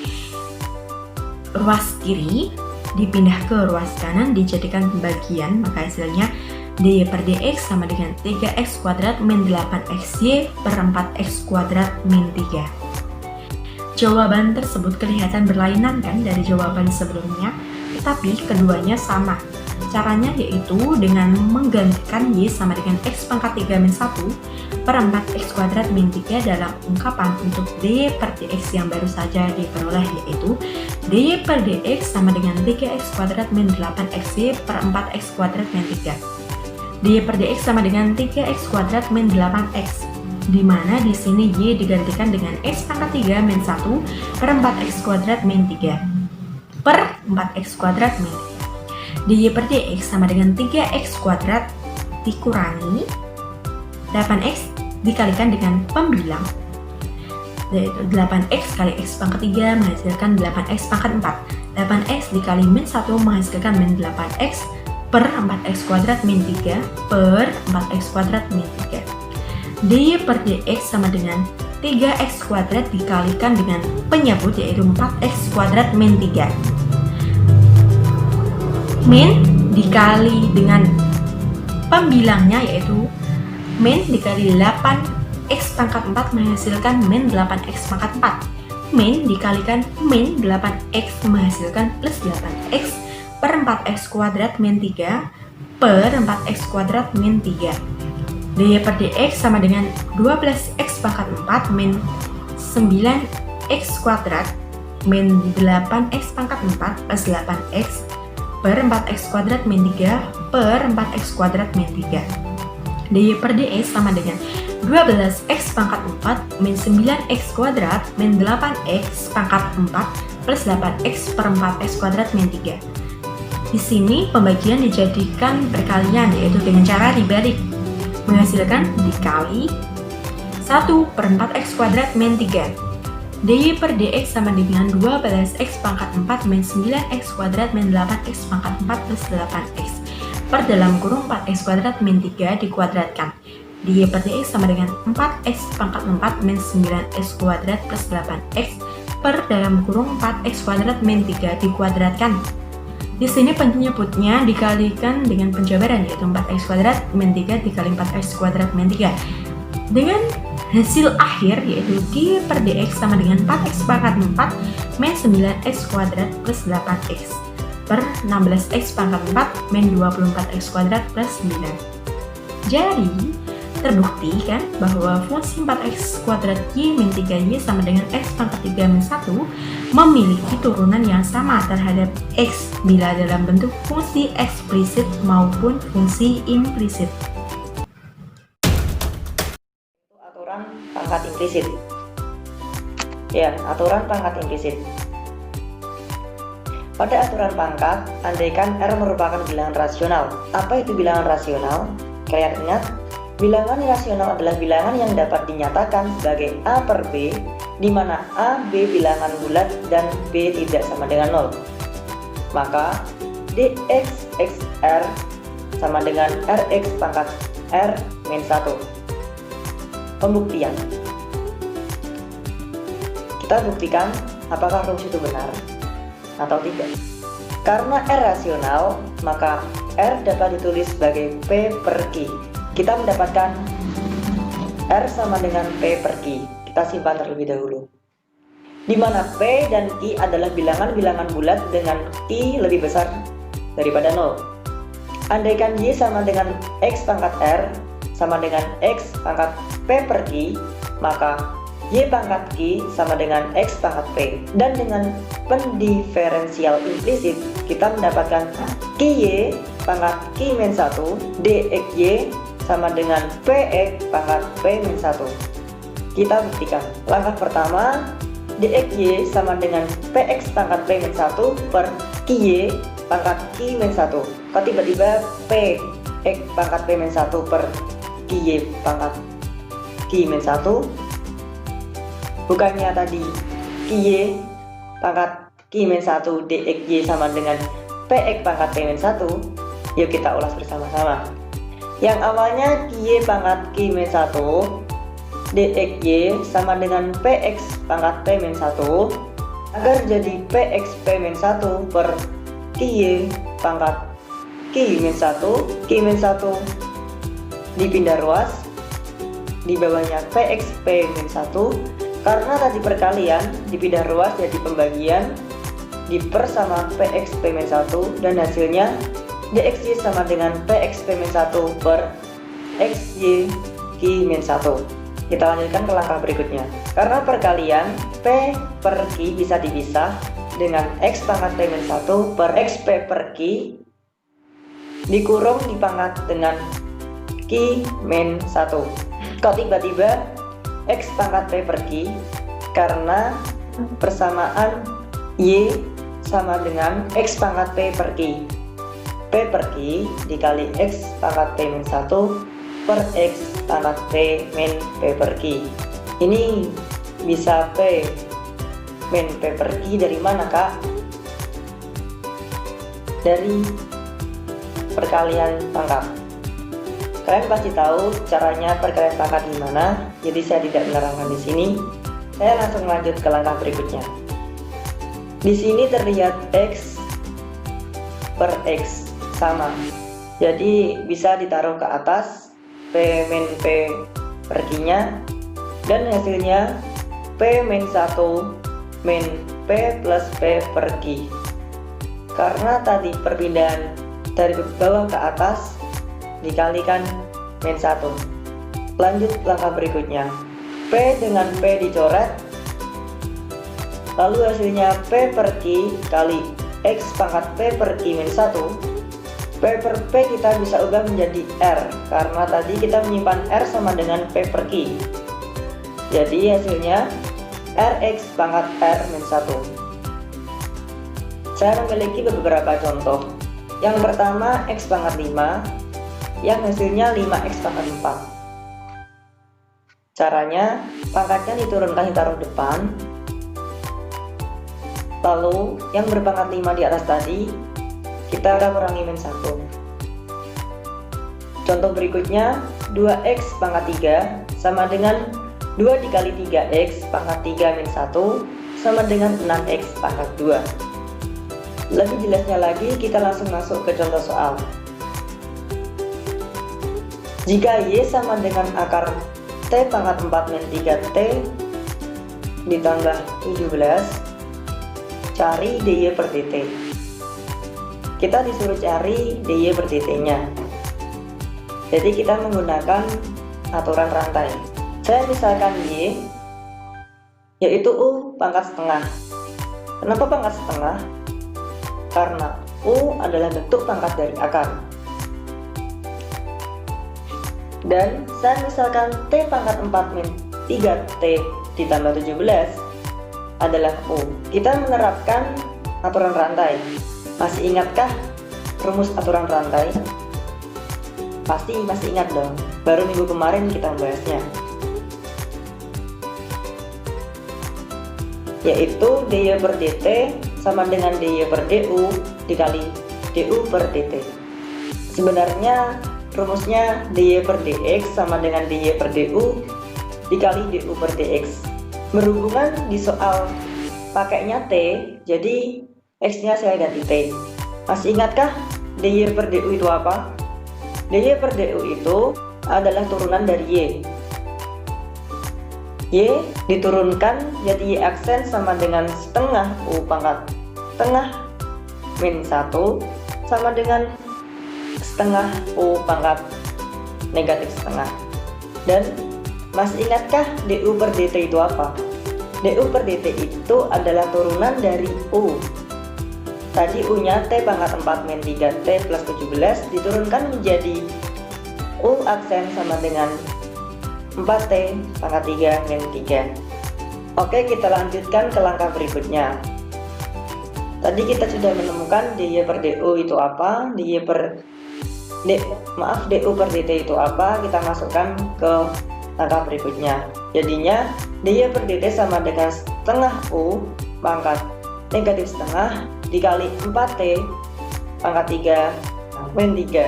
Ruas kiri dipindah ke ruas kanan dijadikan pembagian, maka hasilnya dy per dx sama dengan 3x kuadrat min 8xy per 4x kuadrat min 3. Jawaban tersebut kelihatan berlainan kan dari jawaban sebelumnya, tetapi keduanya sama. Caranya yaitu dengan menggantikan y sama dengan x pangkat 3 min 1 per 4x kuadrat min 3 dalam ungkapan untuk dy per dx yang baru saja diperoleh yaitu dy per dx sama dengan 3x kuadrat min 8xy per 4x kuadrat min 3. dy per dx sama dengan 3x kuadrat min 8x, di mana di sini y digantikan dengan x pangkat 3 min 1 per 4x kuadrat min 3 per 4x kuadrat min 3. dy per dx sama dengan 3x kuadrat dikurangi 8x dikalikan dengan pembilang yaitu 8x kali x pangkat 3 menghasilkan 8x pangkat 4. 8x dikali min 1 menghasilkan min 8x per 4x kuadrat min 3 per 4x kuadrat min 3. dy per dx sama dengan 3x kuadrat dikalikan dengan penyebut yaitu 4x kuadrat min 3. Min dikali dengan pembilangnya yaitu min dikali 8x pangkat 4 menghasilkan min 8x pangkat 4. Min dikalikan min 8x menghasilkan plus 8x per 4x kuadrat min 3 per 4x kuadrat min 3. dy per dx sama dengan 12x pangkat 4 min 9x kuadrat min 8x pangkat 4 plus 8x per 4x kuadrat min 3 per 4x kuadrat min 3. dy per dx sama dengan 12x pangkat 4 min 9x kuadrat min 8x pangkat 4 plus 8x per 4x kuadrat min 3. Di sini pembagian dijadikan perkalian yaitu dengan cara dibalik menghasilkan dikali 1 per 4x kuadrat min 3. dy per dx sama dengan 12x pangkat 4 min 9x kuadrat min 8x pangkat 4 plus 8x per dalam kurung 4x kuadrat min 3 dikuadratkan. Y per dx sama dengan 4x pangkat 4 min 9x kuadrat plus 8x per dalam kurung 4x kuadrat min 3 dikuadratkan. Di sini penyebutnya dikalikan dengan penjabaran, yaitu 4x kuadrat min 3 dikali 4x kuadrat min 3. Dengan hasil akhir yaitu Y per dx sama dengan 4x pangkat 4 min 9x kuadrat plus 8x per 16x pangkat 4 min 24x kuadrat plus 9. Jadi, terbukti kan bahwa fungsi 4x kuadrat Y min 3Y sama dengan x pangkat 3 min 1 memiliki turunan yang sama terhadap x bila dalam bentuk fungsi eksplisit maupun fungsi implisit. Aturan pangkat implisit. Ya, aturan pangkat implisit. Pada aturan pangkat, andaikan R merupakan bilangan rasional. Apa itu bilangan rasional? Kalian ingat? Bilangan rasional adalah bilangan yang dapat dinyatakan sebagai A per B, di mana A, B bilangan bulat dan B tidak sama dengan 0. Maka dx x R sama dengan Rx pangkat R min 1. Pembuktian. Kita buktikan apakah rumus itu benar atau tidak. Karena R rasional, maka R dapat ditulis sebagai P per Q. Kita mendapatkan R sama dengan P per Q. Kita simpan terlebih dahulu. Di mana P dan Q adalah bilangan-bilangan bulat dengan Q lebih besar daripada 0. Andaikan Y sama dengan X pangkat R sama dengan X pangkat P per Q, maka Y pangkat Q sama dengan X pangkat P. Dan dengan pendiferensial implisit, kita mendapatkan QY pangkat Q min 1 dxY sama dengan PX pangkat P min 1. Kita buktikan. Langkah pertama, dxY sama dengan PX pangkat P min 1 per QY pangkat Q min 1. Kok tiba-tiba PX pangkat P min 1 per QY pangkat Q min 1? Bukannya tadi QY pangkat Q min 1 dxY sama dengan PX pangkat P min 1? Yuk kita ulas bersama-sama. Yang awalnya QY pangkat Q min 1 dxY sama dengan PX pangkat P min 1 agar jadi PX P min 1 per QY pangkat Q min 1. Q min 1 dipindah ruas, di bawahnya PX P min 1. Karena tadi perkalian dipindah ruas jadi pembagian, diper sama PX P min 1 dan hasilnya dxY sama dengan PX P min 1 per XY Q min 1. Kita lanjutkan ke langkah berikutnya. Karena perkalian P per Q bisa dipisah dengan X pangkat P min 1 per XP per Q dikurung dipangkat dengan Q min 1. Kok tiba-tiba X pangkat P per Q? Karena persamaan Y sama dengan X pangkat P per Q. P per Q dikali X pangkat P min 1 per X pangkat P min P per Q. Ini bisa P min P per Q dari mana, Kak? Dari perkalian pangkat. Kalian pasti tahu caranya perkalian pangkat gimana, jadi saya tidak menerangkan di sini. Saya langsung lanjut ke langkah berikutnya. Di sini terlihat X per X sama, jadi bisa ditaruh ke atas P min P per Q-nya, dan hasilnya P min 1 min P plus P per Q. Karena tadi perpindahan dari bawah ke atas dikalikan min 1. Lanjut langkah berikutnya. P dengan P dicoret, lalu hasilnya P per Q kali X pangkat P per Q min 1. P per P kita bisa ubah menjadi R, karena tadi kita menyimpan R sama dengan P per Q. Jadi hasilnya Rx pangkat R min 1. Saya memiliki beberapa contoh. Yang pertama X pangkat 5, yang hasilnya 5x pangkat 4. Caranya, pangkatnya diturunkan ditaruh depan, lalu yang berpangkat 5 di atas tadi kita kurangi min 1. Contoh berikutnya, 2x pangkat 3 sama dengan 2 dikali 3x pangkat 3 min 1 sama dengan 6x pangkat 2. Lebih jelasnya lagi, kita langsung masuk ke contoh soal. Jika y sama dengan akar t pangkat 4 min 3t ditambah 17, cari dy per dt. Kita disuruh cari dy per dt-nya. Jadi kita menggunakan aturan rantai. Saya misalkan y, yaitu u pangkat setengah. Kenapa pangkat setengah? Karena u adalah bentuk pangkat dari akar. Dan saya misalkan t pangkat 4 min 3t ditambah 17 adalah u. Kita menerapkan aturan rantai. Masih ingatkah rumus aturan rantai? Pasti masih ingat dong, baru minggu kemarin kita membahasnya. Yaitu dy per dt sama dengan dy per du dikali du per dt. Sebenarnya rumusnya dy per dx sama dengan dy per du dikali du per dx. Berhubungan di soal pakainya t, jadi x nya saya ganti t. Masih ingatkah dy per du itu apa? dy per du itu adalah turunan dari y. Y diturunkan jadi y aksen sama dengan setengah u pangkat setengah min 1 sama dengan setengah u pangkat negatif setengah. Dan masih ingatkah du per dt itu apa? du per dt itu adalah turunan dari u. Tadi u nya t pangkat 4 min 3t plus 17 diturunkan menjadi u aksen sama dengan 4t pangkat 3 min 3. Oke, kita lanjutkan ke langkah berikutnya. Tadi kita sudah menemukan dy per du itu apa, du per dt itu apa. Kita masukkan ke langkah berikutnya. Jadinya dy per dt sama dengan setengah u pangkat negatif setengah dikali 4t pangkat 3 min 3.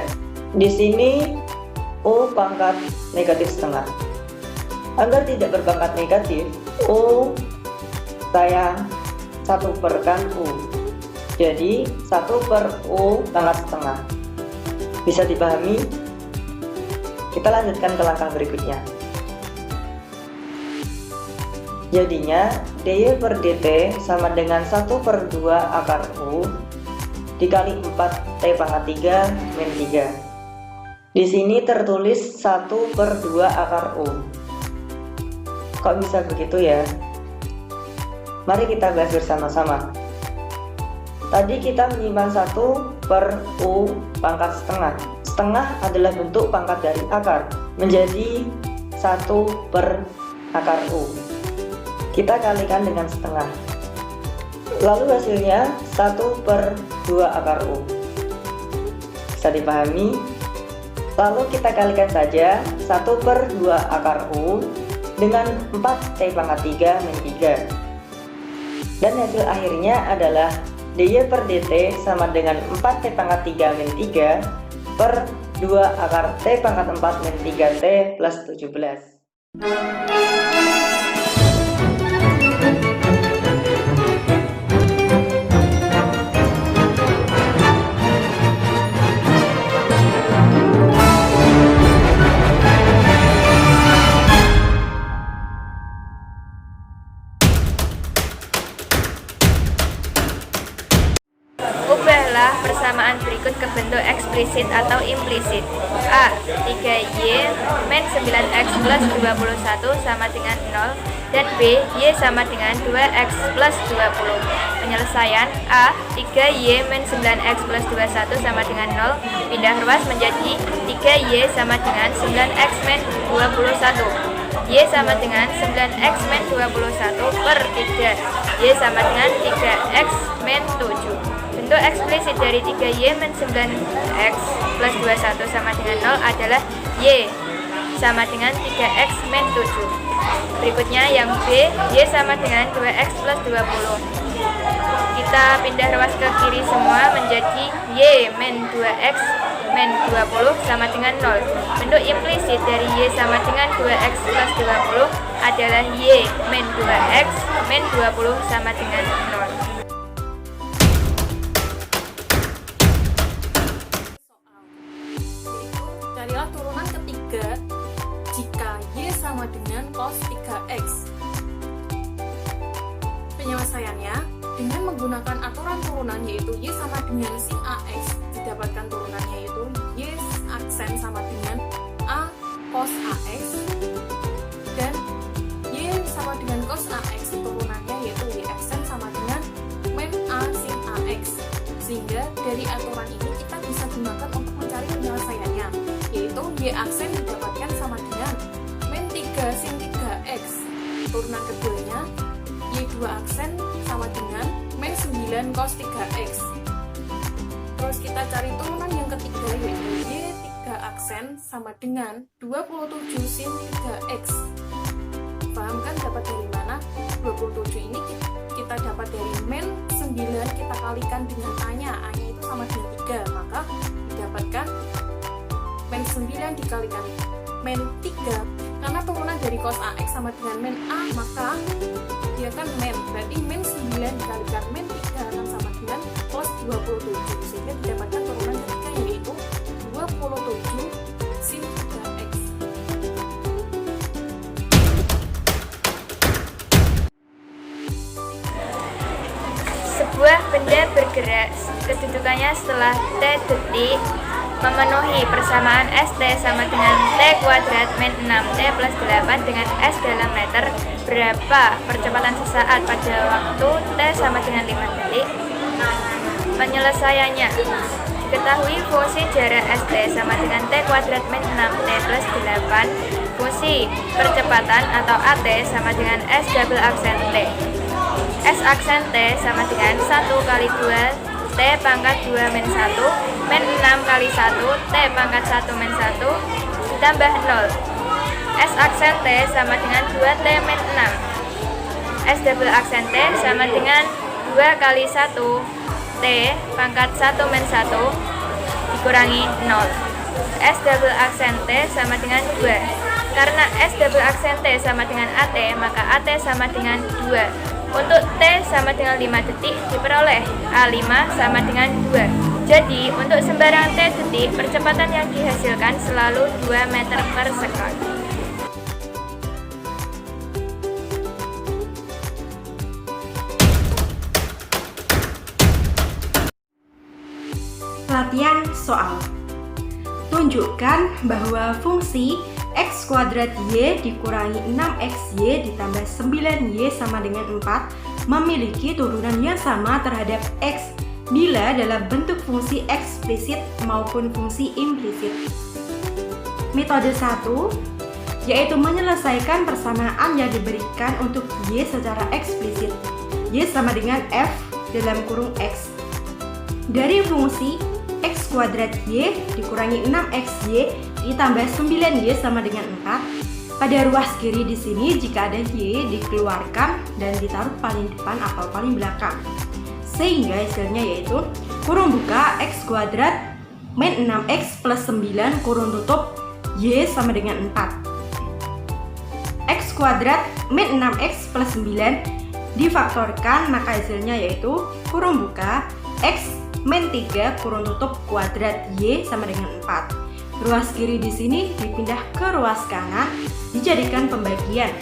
Di sini u pangkat negatif setengah. Agar tidak berpangkat negatif, u saya 1/kan u. Jadi 1/u pangkat setengah. Bisa dipahami? Kita lanjutkan ke langkah berikutnya. Jadinya dy per dt sama dengan 1/2 akar u dikali 4t pangkat 3 min 3. Di sini tertulis 1/2 akar u. Kok bisa begitu ya? Mari kita bahas bersama-sama. Tadi kita menyimpan 1/u pangkat setengah. Setengah adalah bentuk pangkat dari akar, menjadi 1/akar u. Kita kalikan dengan setengah. Lalu hasilnya 1/2 akar u. Bisa dipahami? Lalu kita kalikan saja 1/2 akar u dengan 4t pangkat 3 min 3. Dan hasil akhirnya adalah dy per dt sama dengan 4t pangkat 3 min 3 per 2 akar t pangkat 4 min 3t plus 17. Ubahlah persamaan berikut ke bentuk eksplisit atau implisit. A. 3y min 9x plus 21 sama dengan 0. Dan B. Y sama dengan 2x plus 20. Penyelesaian A. 3y min 9x plus 21 sama dengan 0. Pindah ruas menjadi 3y sama dengan 9x min 21. Y sama dengan 9x min 21 per 3. Y sama dengan 3x min 7. Bentuk eksplisit dari 3y min 9x plus 21 sama dengan 0 adalah y sama dengan 3x min 7. Berikutnya yang B, y sama dengan 2x plus 20. Kita pindah ruas ke kiri semua menjadi y min 2x min 20 sama dengan 0. Bentuk implisit dari Y sama dengan 2X plus 20 adalah Y min 2X min 20 sama dengan 0. Carilah turunan ketiga jika Y sama dengan cos 3X. Penyelesaiannya dengan menggunakan aturan turunan yaitu Y sama dengan sin AX, didapatkan turunannya yaitu Y aksen sama dengan A cos AX, dan Y sama dengan cos AX, turunannya yaitu Y aksen sama dengan min A sin AX. Sehingga dari aturan ini kita bisa gunakan untuk mencari penyelesaiannya, yaitu Y aksen didapatkan sama dengan min 3 sin 3X. Turunan keduanya Y2 aksen sama dengan min 9 cos 3X. Terus kita cari turunan yang ketiga yaitu Y3 aksen sama dengan 27 sin 3X. Paham kan dapat dari mana? 27 ini kita dapat dari min 9 kita kalikan dengan A-nya. A-nya itu sama dengan 3, maka didapatkan min 9 dikalikan min 3. Karena turunan dari cos AX sama dengan min A, maka dia kan min, berarti min 9 dikalikan min 3 akan sama dengan cos 27, sehingga didapatkan turunan ketiga yaitu 27 sin 3X. Sebuah benda bergerak, kedudukannya setelah T detik memenuhi persamaan ST sama dengan T kuadrat min 6T plus 8 dengan S dalam meter. Berapa percepatan sesaat pada waktu T sama dengan 5 detik? Penyelesaiannya, diketahui fungsi jarak ST sama dengan T kuadrat min 6T plus 8. Fungsi percepatan atau AT sama dengan S double aksen T. S aksen T sama dengan 1 kali 2 T pangkat 2 min 1 min 6 kali 1 T pangkat 1 min 1 ditambah 0. S aksen T sama dengan 2T min 6. S double aksen T sama dengan 2 kali 1 T pangkat 1 min 1 dikurangi 0. S double aksen T sama dengan 2. Karena S double aksen T sama dengan AT, maka AT sama dengan 2. Untuk T sama dengan 5 detik diperoleh A5 sama dengan 2. Jadi, untuk sembarang T detik, percepatan yang dihasilkan selalu 2 meter per second. Latihan soal. Tunjukkan bahwa fungsi X kuadrat Y dikurangi 6XY ditambah 9Y sama dengan 4 memiliki turunan yang sama terhadap X bila dalam bentuk fungsi eksplisit maupun fungsi implisit. Metode 1 yaitu menyelesaikan persamaan yang diberikan untuk Y secara eksplisit. Y sama dengan F dalam kurung X. Dari fungsi X kuadrat Y dikurangi 6XY ditambah 9Y sama dengan 4. Pada ruas kiri di sini jika ada Y dikeluarkan dan ditaruh paling depan atau paling belakang. Sehingga hasilnya yaitu kurung buka X kuadrat min 6X plus 9 kurung tutup Y sama dengan 4. X kuadrat min 6X plus 9 difaktorkan, maka hasilnya yaitu kurung buka X min 3 kurung tutup kuadrat Y sama dengan 4. Ruas kiri di sini dipindah ke ruas kanan, dijadikan pembagian.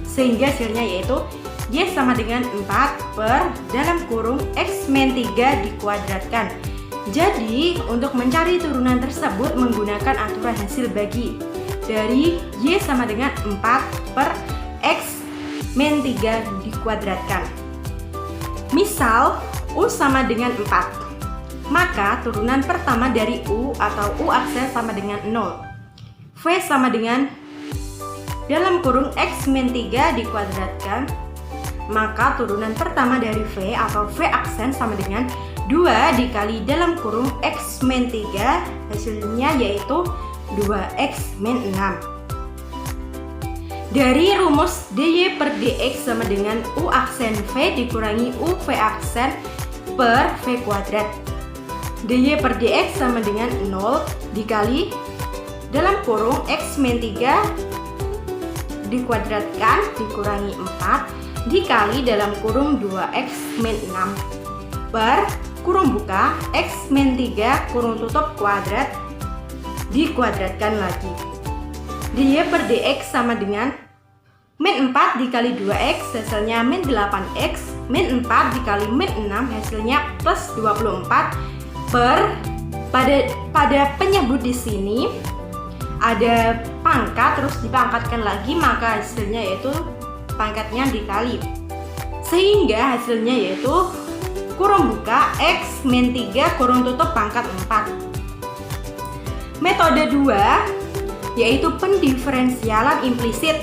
Sehingga hasilnya yaitu Y sama dengan 4 per dalam kurung X min 3 dikuadratkan. Jadi, untuk mencari turunan tersebut menggunakan aturan hasil bagi. Dari Y sama dengan 4 per X min 3 dikuadratkan. Misal, U sama dengan 4. Maka turunan pertama dari U atau U aksen sama dengan 0. V sama dengan dalam kurung X min 3 dikuadratkan. Maka turunan pertama dari V atau V aksen sama dengan 2 dikali dalam kurung X min 3. Hasilnya yaitu 2X min 6. Dari rumus dy per dx sama dengan U aksen V dikurangi U V aksen per V kuadrat. dy per dx sama dengan 0 dikali dalam kurung x min 3 dikuadratkan dikurangi 4 dikali dalam kurung 2x min 6 per kurung buka x min 3 kurung tutup kuadrat dikuadratkan lagi. Dy per dx sama dengan min 4 dikali 2x hasilnya min 8x, min 4 dikali min 6 hasilnya plus 24 per pada penyebut di sini ada pangkat terus dipangkatkan lagi, maka hasilnya yaitu pangkatnya dikali, sehingga hasilnya yaitu kurung buka x min 3 kurung tutup pangkat 4. Metode 2 yaitu pendiferensialan implisit.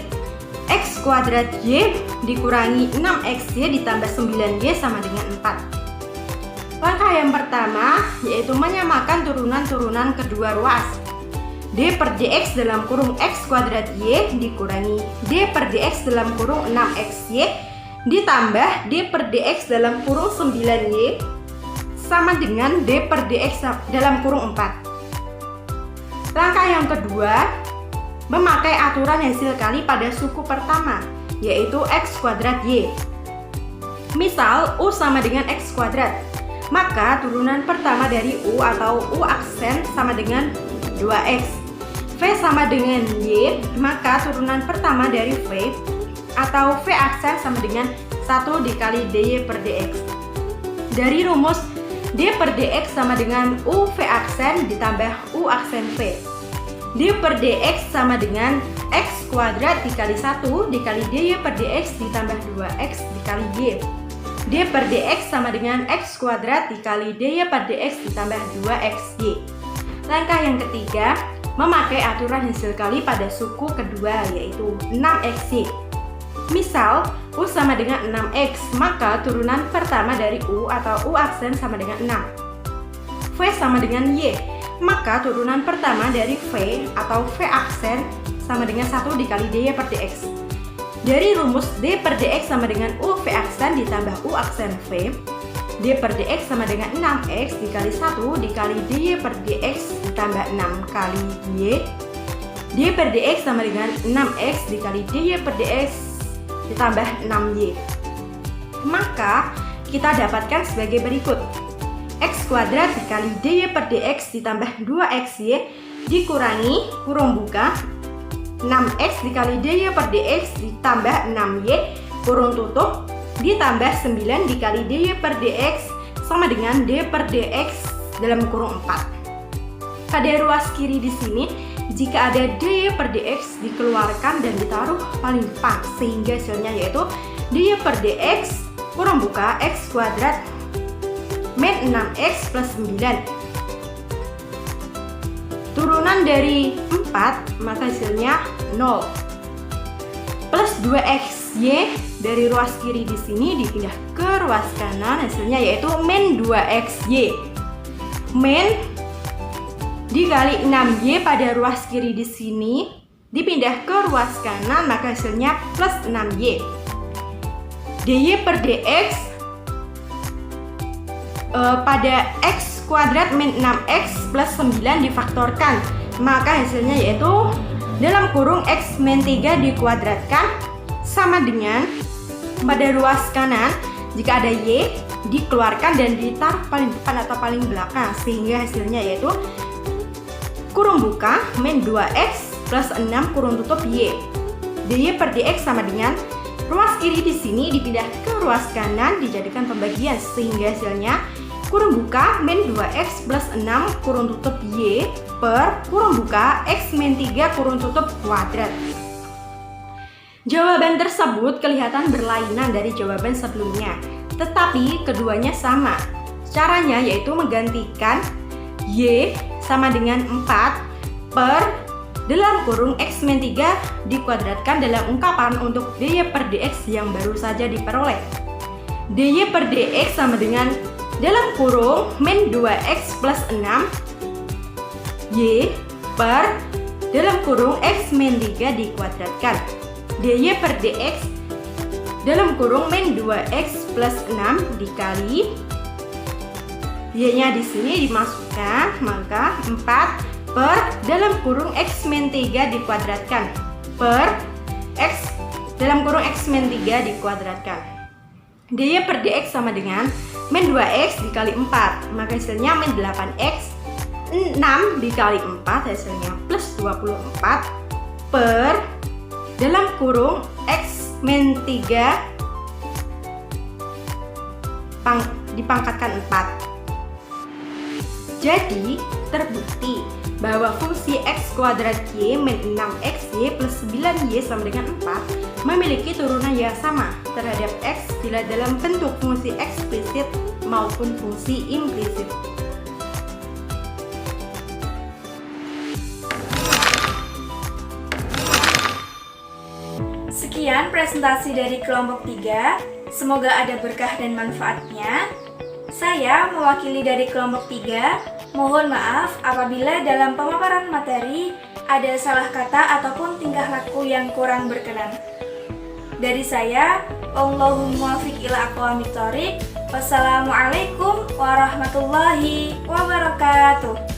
X kuadrat y dikurangi 6xy ditambah 9y sama dengan 4. Langkah yang pertama yaitu menyamakan turunan-turunan kedua ruas. D per dx dalam kurung x kuadrat y dikurangi d per dx dalam kurung 6xy ditambah d per dx dalam kurung 9y sama dengan d per dx dalam kurung 4. Langkah yang kedua, memakai aturan hasil kali pada suku pertama, yaitu x kuadrat y. Misal u sama dengan x kuadrat, maka turunan pertama dari u atau u aksen sama dengan 2x. V sama dengan y, maka turunan pertama dari v atau v aksen sama dengan 1 dikali dy per dx. Dari rumus d per dx sama dengan u v aksen ditambah u aksen v. D per dx sama dengan x kuadrat dikali 1 dikali dy per dx ditambah 2x dikali y. D per dx sama dengan x kuadrat dikali dy per dx ditambah 2xy. Langkah yang ketiga, memakai aturan hasil kali pada suku kedua yaitu 6xy. Misal u sama dengan 6x, maka turunan pertama dari u atau u aksen sama dengan 6. V sama dengan y, maka turunan pertama dari v atau v aksen sama dengan 1 dikali dy per dx. Dari rumus d per dx sama dengan u v aksen ditambah u aksen v, d per dx sama dengan 6x dikali 1 dikali dy per dx ditambah 6 kali y. D per dx sama dengan 6x dikali dy per dx ditambah 6y. Maka kita dapatkan sebagai berikut. X kuadrat dikali dy per dx ditambah 2xy dikurangi kurung buka 6x dikali dy per dx ditambah 6y kurung tutup ditambah 9 dikali dy per dx sama dengan d per dx dalam kurung 4. Pada ruas kiri di sini, jika ada dy per dx dikeluarkan dan ditaruh paling depan, sehingga hasilnya yaitu dy per dx kurung buka x kuadrat min 6x plus 9. Turunan dari 4, maka hasilnya 0. Plus 2xy dari ruas kiri di sini dipindah ke ruas kanan, hasilnya yaitu min 2xy. Min dikali 6y pada ruas kiri di sini dipindah ke ruas kanan, maka hasilnya plus 6y. Dy per dx pada x kuadrat min 6x plus 9 difaktorkan, maka hasilnya yaitu dalam kurung x min 3 dikuadratkan sama dengan pada ruas kanan jika ada y dikeluarkan dan ditaruh paling depan atau paling belakang, sehingga hasilnya yaitu kurung buka min 2x plus 6 kurung tutup y. Dy per dx sama dengan ruas kiri di sini dipindah ke ruas kanan dijadikan pembagian, sehingga hasilnya kurung buka min 2x plus 6 kurung tutup y per kurung buka x min 3 kurung tutup kuadrat. Jawaban tersebut kelihatan berlainan dari jawaban sebelumnya, tetapi keduanya sama. Caranya yaitu menggantikan y sama dengan 4 per dalam kurung x min 3 dikuadratkan dalam ungkapan untuk dy per dx yang baru saja diperoleh. Dy per dx sama dengan dalam kurung min 2x plus 6 y per dalam kurung x min 3 dikuadratkan. Dy per dx dalam kurung min 2x plus 6 dikali Y-nya di sini dimasukkan, maka 4 per dalam kurung X min 3 dikuadratkan per X dalam kurung X min 3 dikuadratkan. dy per dx sama dengan min 2x dikali 4, maka hasilnya min 8x. 6 dikali 4 hasilnya plus 24 per dalam kurung X min 3 dipangkatkan 4. Jadi terbukti bahwa fungsi x kuadrat y min 6xy plus 9y sama dengan 4 memiliki turunan yang sama terhadap x bila dalam bentuk fungsi eksplisit maupun fungsi implisit. Sekian presentasi dari kelompok 3. Semoga ada berkah dan manfaatnya. Saya mewakili dari kelompok 3. Mohon maaf apabila dalam pemaparan materi ada salah kata ataupun tingkah laku yang kurang berkenan. Dari saya, Allahumma muwaffiq ila aqwamit thoriq. Wassalamualaikum warahmatullahi wabarakatuh.